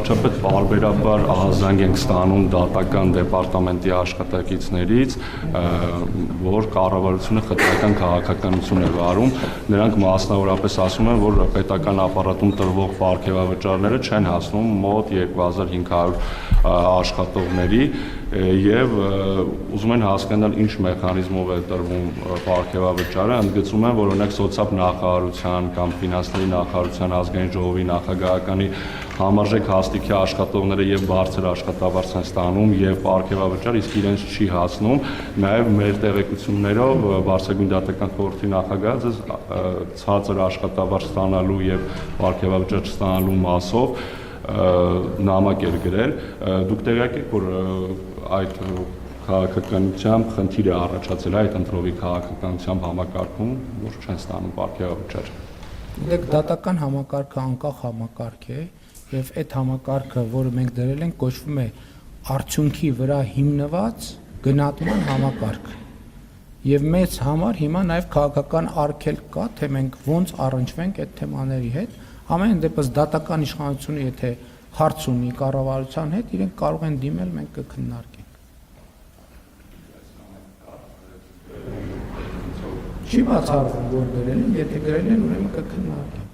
Վարչապետ պարբերաբար ահազանգ ենք ստանում դատական դեպարտամենտի աշխատակիցներից, որ կառավարությունը խտրական քաղաքականություն է վարում, նրանք մասնավորապես ասում են, որ պետական ապարատում տրվող պարգևավճարները չեն հասնում մոտ 2500 աշխատողների եւ ուզում են հասկանալ ինչ մեխանիզմով է տրվում պարգևավճարը, ընդգծում են, որ օրինակ սոցիալ նախարարության կամ ֆինանսների նախարարության ազգային ժողովի նախագահականի համարժեք հաստիքի աշխատողները եւ բարձր աշխատավարձ են ստանում եւ պարգևավճար, իսկ իրենց չի հասնում, նաեւ մեր տեղեկություններով Վարչագույն դատական խորհրդի նախագահը ձեզ ցածր աշխատավարձ ստանալու եւ պարգևավճար չստանալու մասով նամակ էր գրել, դուք տեղյակ եք, որ այդ քաղաքականությամբ խնդիր է առաջացել այդ ընտրովի քաղաքականությամբ համակարգում, որ չեն ստանում պարգևավճար։ Դեք դատական համակարգը անկախ համակարգ է եւ այդ համակարգը, որը մենք դրել ենք, կոչվում է արդյունքի վրա հիմնված գնահատման համակարգ։ Եվ մեծ համար հիմա նաեւ քաղաքական արգելք կա, թե մենք ոնց առնչվենք այդ թեմաների հետ։ Ամեն դեպս դատական իշխանությունը եթե հարց ունի կառավարության հետ, իրենք կարող են դիմել, մենք կքննարկենք։ Չի բացառվում, որ գրել են, եթե գրել են, ուրեմն կքննարկենք։